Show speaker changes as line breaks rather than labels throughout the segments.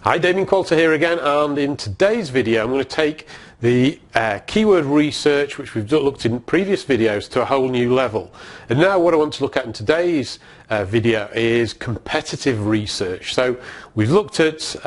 Hi, Damien Qualter here again, and in today's video I'm going to take the keyword research, which we've looked in previous videos, to a whole new level. And now what I want to look at in today's video is competitive research. So we've looked at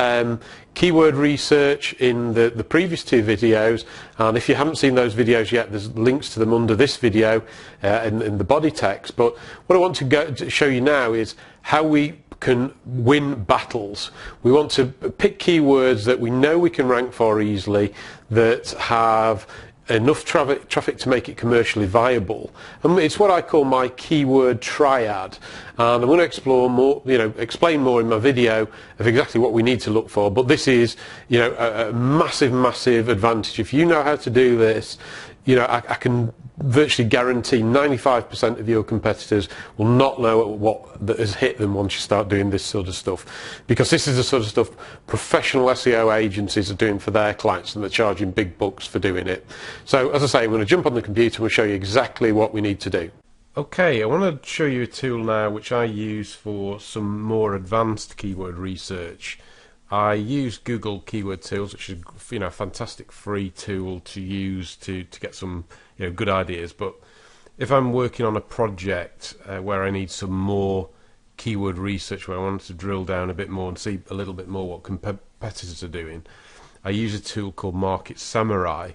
keyword research in the previous two videos, and if you haven't seen those videos yet, there's links to them under this video in the body text. But what I want to show you now is how we can win battles. We want to pick keywords that we know we can rank for easily, that have enough traffic to make it commercially viable. And it's what I call my keyword triad. And I'm going to explore more, explain more in my video of exactly what we need to look for. But this is, a massive advantage. If you know how to do this, I can virtually guarantee 95% of your competitors will not know what that has hit them once you start doing this sort of stuff, because this is the sort of stuff professional SEO agencies are doing for their clients, and they're charging big bucks for doing it. So as I say, I'm going to jump on the computer and we'll show you exactly what we need to do. Okay, I want to show you a tool now which I use for some more advanced keyword research. I use Google Keyword Tools, which is a fantastic free tool to use to get some good ideas. But if I'm working on a project where I need some more keyword research, where I want to drill down a bit more and see a little bit more what competitors are doing, I use a tool called Market Samurai.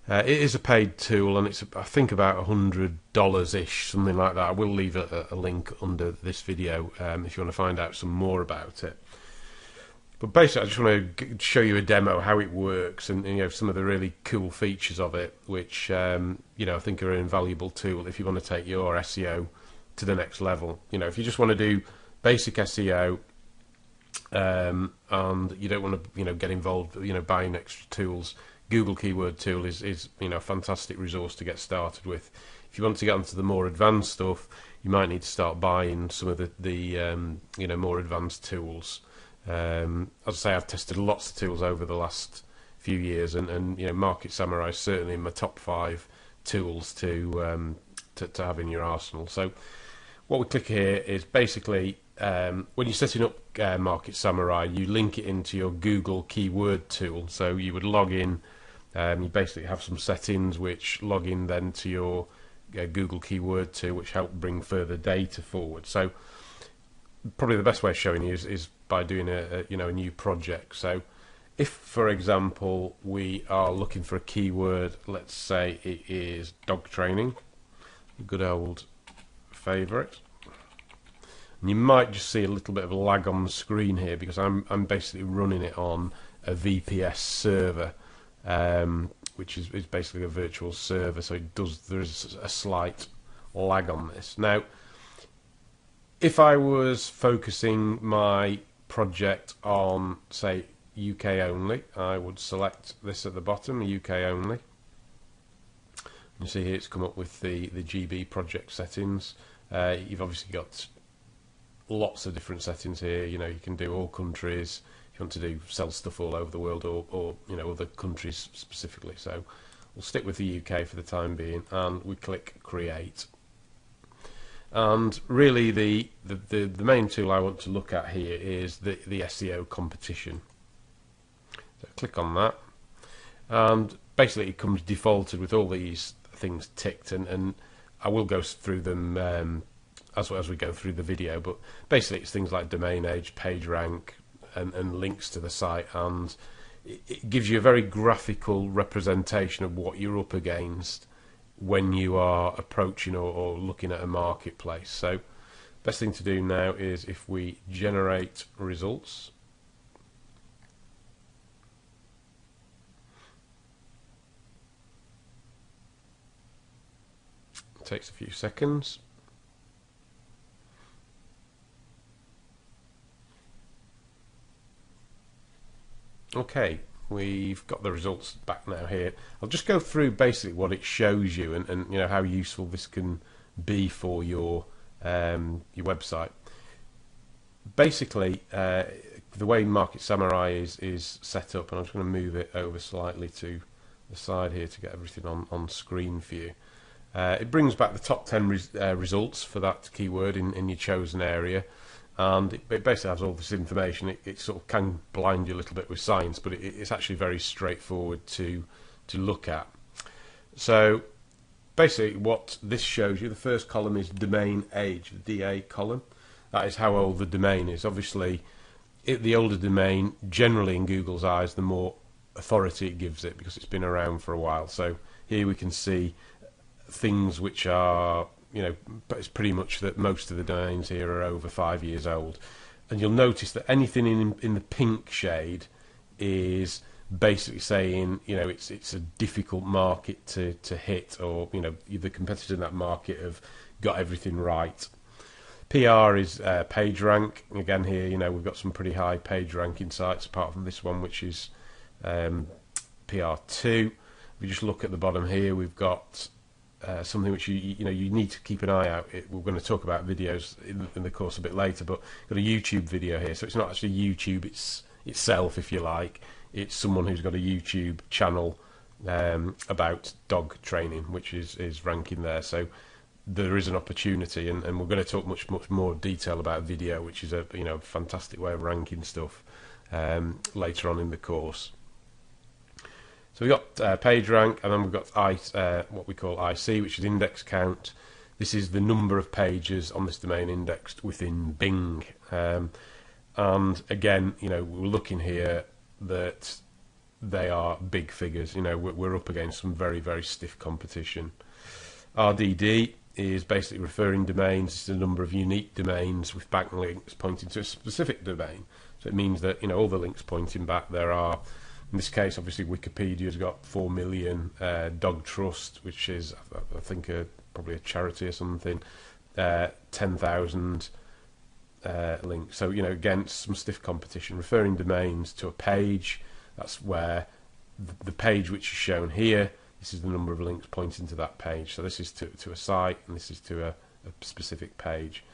It is a paid tool, and it's I think about $100-ish, something like that. I will leave a link under this video if you want to find out some more about it. But basically, I just want to show you a demo how it works, and some of the really cool features of it, which I think are an invaluable tool if you want to take your SEO to the next level. If you just want to do basic SEO and you don't want to get involved buying extra tools, Google Keyword Tool is a fantastic resource to get started with. If you want to get onto the more advanced stuff, you might need to start buying some of the more advanced tools. As I say, I've tested lots of tools over the last few years, and Market Samurai is certainly in my top 5 tools to have in your arsenal. So what we click here is basically when you're setting up Market Samurai, you link it into your Google Keyword Tool. So you would log in, you basically have some settings which log in then to your Google Keyword Tool, which help bring further data forward. So probably the best way of showing you is by doing a new project. So if, for example, we are looking for a keyword, let's say it is dog training, a good old favourite, and you might just see a little bit of lag on the screen here because I'm basically running it on a VPS server, which is basically a virtual server, so there's a slight lag on this. Now, if I was focusing my project on, say, UK only, I would select this at the bottom, UK only. You see here it's come up with the GB project settings. You've obviously got lots of different settings here. You can do all countries if you want to sell stuff all over the world, or other countries specifically. So we'll stick with the UK for the time being, and we click Create. And really the main tool I want to look at here is the Seo Competition. So click on that, and basically it comes defaulted with all these things ticked, and I will go through them as we go through the video. But basically it's things like domain age, page rank, and links to the site, and it gives you a very graphical representation of what you're up against when you are approaching or looking at a marketplace. So best thing to do now is, if we generate results, it takes a few seconds. Okay, we've got the results back now here. I'll just go through basically what it shows you, and how useful this can be for your website. Basically, the way Market Samurai is set up, and I'm just going to move it over slightly to the side here to get everything on screen for you. It brings back the top 10 results for that keyword in your chosen area. and it basically has all this information. It sort of can blind you a little bit with science, but it's actually very straightforward to look at. So basically what this shows you, the first column is domain age, the DA column. That is how old the domain is. Obviously, the older domain, generally in Google's eyes, the more authority it gives it because it's been around for a while. So here we can see things which are, it's pretty much that most of the domains here are over 5 years old. And you'll notice that anything in the pink shade is basically saying, it's a difficult market to hit, or, the competitors in that market have got everything right. PR is page rank. Again, here, we've got some pretty high page ranking sites, apart from this one, which is PR2. If you just look at the bottom here, we've got something which you need to keep an eye out. We're going to talk about videos in the course a bit later, but got a YouTube video here, so it's not actually YouTube itself, if you like. It's someone who's got a YouTube channel about dog training, which is ranking there. So there is an opportunity, and we're going to talk much more detail about video, which is a fantastic way of ranking stuff later on in the course. So we've got page rank, and then we've got what we call IC, which is index count. This is the number of pages on this domain indexed within Bing. And again, we're looking here that they are big figures. We're up against some very, very stiff competition. RDD is basically referring domains. It's the number of unique domains with backlinks pointing to a specific domain. So it means that all the links pointing back, there are, in this case, obviously Wikipedia's got 4 million. Dog Trust, which is I think probably a charity or something, 10,000 links. So against some stiff competition, referring domains to a page. That's where the page which is shown here, this is the number of links pointing to that page. So this is to a site, and this is to a specific page.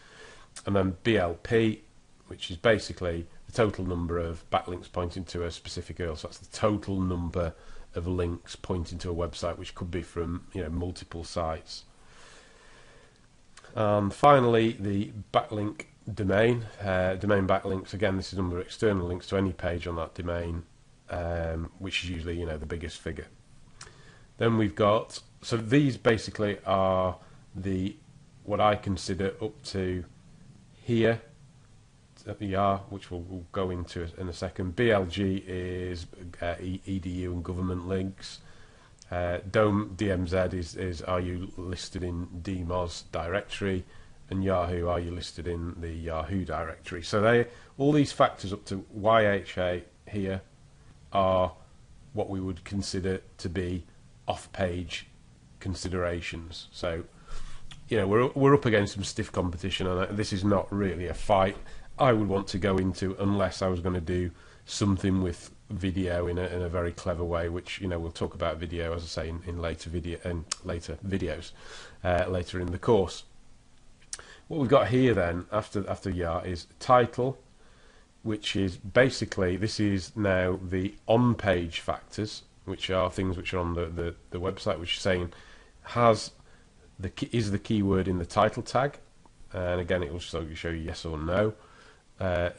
And then BLP, which is basically the total number of backlinks pointing to a specific URL. So that's the total number of links pointing to a website, which could be from multiple sites. And finally, the backlink domain. Domain backlinks, again, this is the number of external links to any page on that domain, which is usually the biggest figure. Then we've got, so these basically are what I consider up to here, which we'll go into in a second. BLG is EDU and government links. DMZ is are you listed in DMOZ directory, and Yahoo, are you listed in the Yahoo directory. So all these factors up to YHA here are what we would consider to be off-page considerations. So we're up against some stiff competition, and this is not really a fight I would want to go into unless I was going to do something with video in a very clever way, which we'll talk about video, as I say, in later videos later in the course. What we've got here then after YAR is title, which is basically, this is now the on-page factors, which are things which are on the website, which is saying is the keyword in the title tag, and again it will show you yes or no.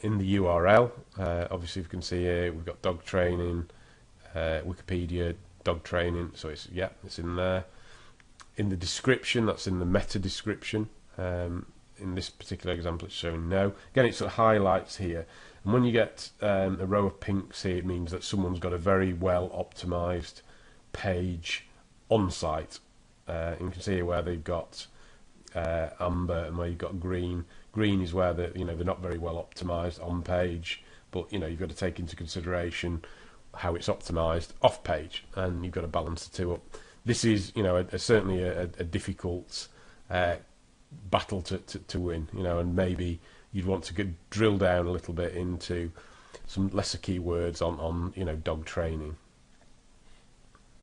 In the URL, obviously you can see here we've got dog training, Wikipedia dog training, so it's in there. In the description, that's in the meta description. In this particular example, it's showing no. Again, it sort of highlights here, and when you get a row of pinks here, it means that someone's got a very well optimized page on site. You can see here where they've got amber and where you've got green. Green is where they're not very well optimized on page, but you've got to take into consideration how it's optimized off page, and you've got to balance the two up. This is certainly a difficult battle to win, and maybe you'd want to drill down a little bit into some lesser keywords on dog training.